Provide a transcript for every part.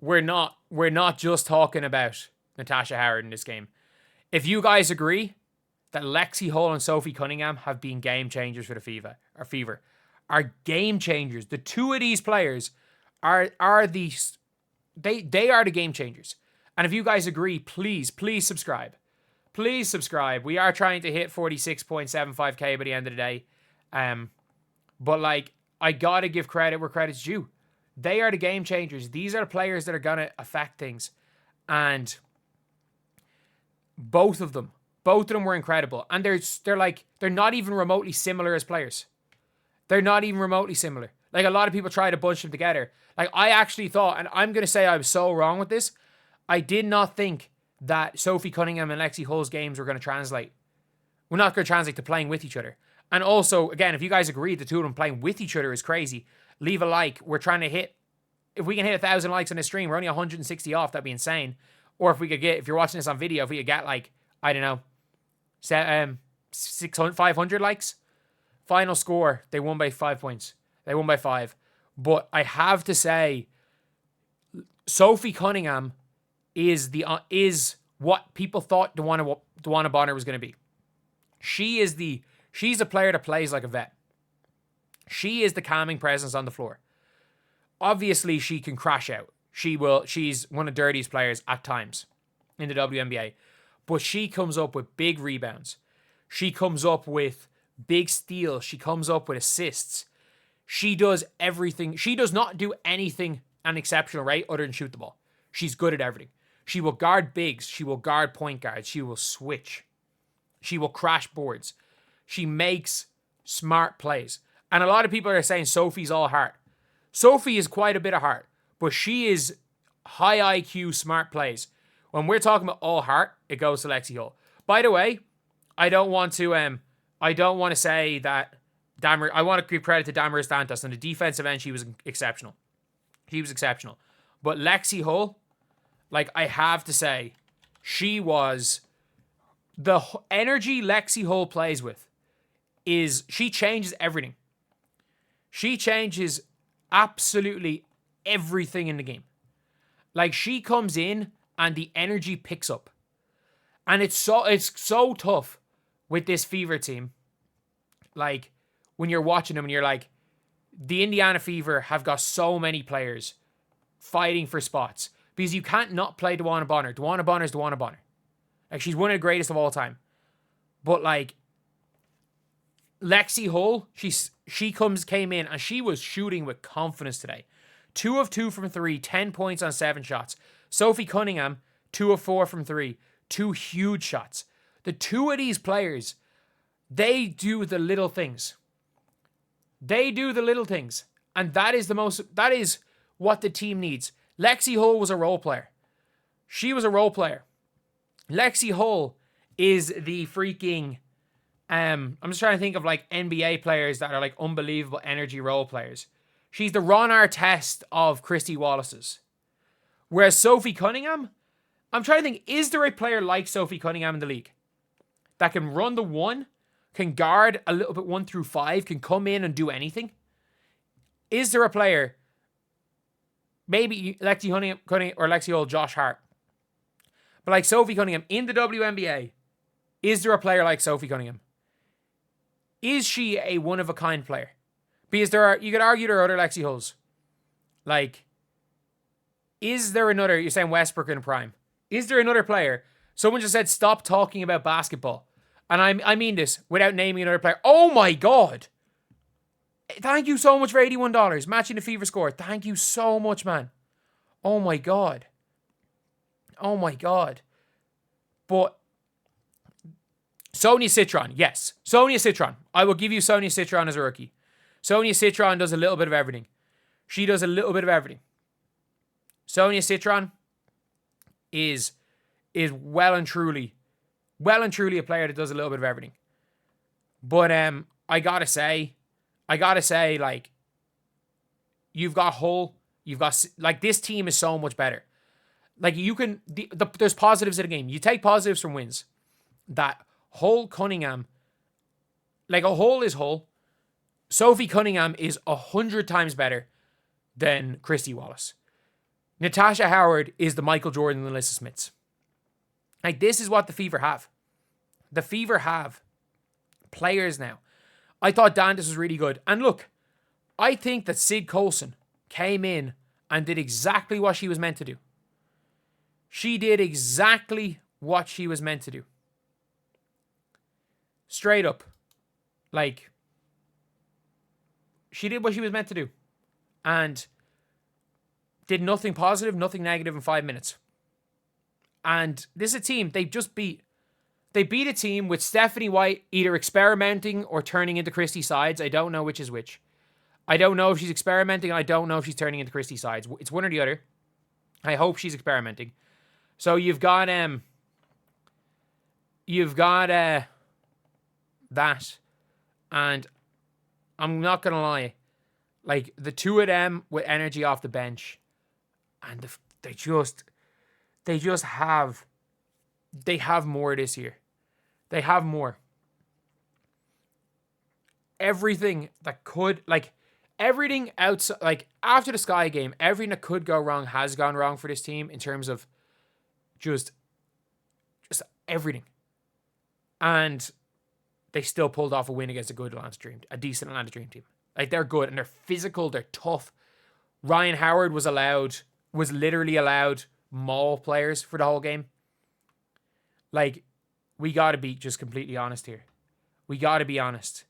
we're not just talking about Natasha Howard in this game. If you guys agree that Lexie Hull and Sophie Cunningham have been game changers for the Fever, are game changers. The two of these players are the game changers. And if you guys agree, please subscribe. Please subscribe. We are trying to hit 46.75k by the end of the day. But like, I gotta give credit where credit's due. They are the game changers. These are the players that are gonna affect things. And both of them were incredible. And they're not even remotely similar as players. They're not even remotely similar. Like, a lot of people try to bunch them together. Like, I actually thought, and I'm going to say I was so wrong with this, I did not think that Sophie Cunningham and Lexie Hull's games were going to translate. We're not going to translate to playing with each other. And also, again, if you guys agree the two of them playing with each other is crazy, leave a like. We're trying to hit, if we can hit 1,000 likes on this stream, we're only 160 off. That'd be insane. Or if you're watching this on video, if we could get like, I don't know, 600, 500 likes. Final score, they won by 5 points. They won by 5. But I have to say, Sophie Cunningham is what people thought DeWanna Bonner was going to be. She's a player that plays like a vet. She is the calming presence on the floor. Obviously, she can crash out. She's one of the dirtiest players at times in the WNBA. But she comes up with big rebounds. She comes up with big steals. She comes up with assists. She does everything. She does not do anything an exceptional rate other than shoot the ball. She's good at everything. She will guard bigs. She will guard point guards. She will switch. She will crash boards. She makes smart plays. And a lot of people are saying Sophie's all heart. Sophie is quite a bit of heart, but she is high IQ, smart plays. When we're talking about all heart, it goes to Lexie Hull. By the way, I don't want to say that I want to give credit to Damaris Dantas. On the defensive end, she was exceptional. But Lexie Hull, like, I have to say, she was the energy Lexie Hull plays with she changes everything. She changes absolutely everything in the game. Like, she comes in and the energy picks up. And it's so tough with this Fever team. Like, when you're watching them and you're like, the Indiana Fever have got so many players fighting for spots. Because you can't not play DeWanna Bonner. DeWanna Bonner is DeWanna Bonner. Like, she's one of the greatest of all time. But, like, Lexie Hull, she came in and she was shooting with confidence today. 2 of 2 from 3, 10 points on 7 shots. Sophie Cunningham, 2 of 4 from 3, 2 huge shots. The two of these players, they do the little things. And that is what the team needs. Lexie Hull was a role player. She was a role player. Lexie Hull is the freaking, I'm just trying to think of like NBA players that are like unbelievable energy role players. She's the Ron Artest of Christy Wallace's. Whereas Sophie Cunningham, I'm trying to think, is there a player like Sophie Cunningham in the league that can run the 1, can guard a little bit 1 through 5, can come in and do anything? Is there a player, maybe Lexie Cunningham or Lexie Hull, Josh Hart, but like Sophie Cunningham in the WNBA, is there a player like Sophie Cunningham? Is she a one-of-a-kind player? Because you could argue there are other Lexie Hulls. Like, is there another, you're saying Westbrook in prime. Is there another player? Someone just said, stop talking about basketball. And I mean this without naming another player. Oh my God. Thank you so much for $81. Matching the Fever score. Thank you so much, man. Oh my God. But Sonia Citron, yes. Sonia Citron. I will give you Sonia Citron as a rookie. Sonia Citron does a little bit of everything. She does a little bit of everything. Sonia Citron is well and truly a player that does a little bit of everything. But I gotta say, like, you've got Hull, like, this team is so much better. Like, there's positives in the game. You take positives from wins. That Hull Cunningham, like, a Hull is Hull. Sophie Cunningham is 100 times better than Christy Wallace. Natasha Howard is the Michael Jordan and Alyssa Smiths. Like, this is what the Fever have. The Fever have players now. I thought Dandis was really good. And look, I think that Sid Colson came in and did exactly what she was meant to do. She did exactly what she was meant to do. Straight up. Like, she did what she was meant to do. And did nothing positive, nothing negative in 5 minutes. And this is a team they beat a team with Stephanie White either experimenting or turning into Christie sides. I don't know which is which. I don't know if she's experimenting. I don't know if she's turning into Christie sides. It's one or the other. I hope she's experimenting. So you've got that, and I'm not gonna lie, like the two of them with energy off the bench, and they have more this year. They have more. Everything that could, like, everything outside, like, after the Sky game, everything that could go wrong has gone wrong for this team in terms of just everything. And they still pulled off a win against a decent Atlanta Dream team. Like, they're good and they're physical, they're tough. Ryan Howard was literally allowed maul players for the whole game. Like, we got to be just completely honest here. We got to be honest.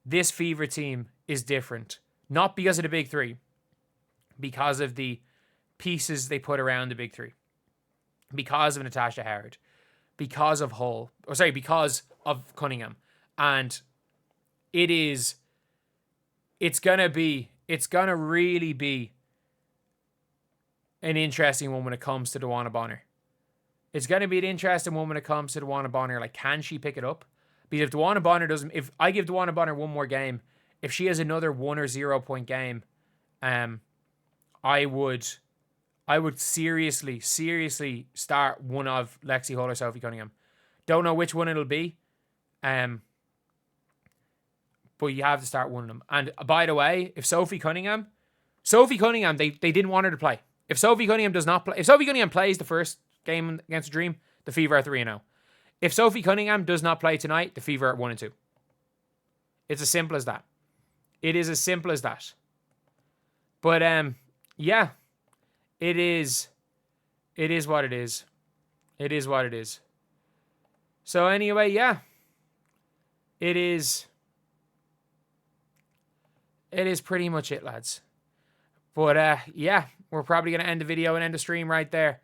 This Fever team is different. Not because of the big three. Because of the pieces they put around the big three. Because of Natasha Howard. Because of Hull. Because of Cunningham. And it's going to really be an interesting one when it comes to DeWanna Bonner. It's going to be an interesting one when it comes to DeWanna Bonner. Like, can she pick it up? Because if I give DeWanna Bonner one more game, if she has another 1 or 0 point game, I would seriously start one of Lexie Hull or Sophie Cunningham. Don't know which one it'll be. But you have to start one of them. And by the way, if Sophie Cunningham, they didn't want her to play. If Sophie Cunningham plays the first game against the Dream, the Fever are 3-0. If Sophie Cunningham does not play tonight, the Fever are 1-2. It's as simple as that. It is as simple as that. But yeah, it is what it is. It is what it is. So anyway, yeah, it is pretty much it, lads. But yeah, we're probably gonna end the video and end the stream right there.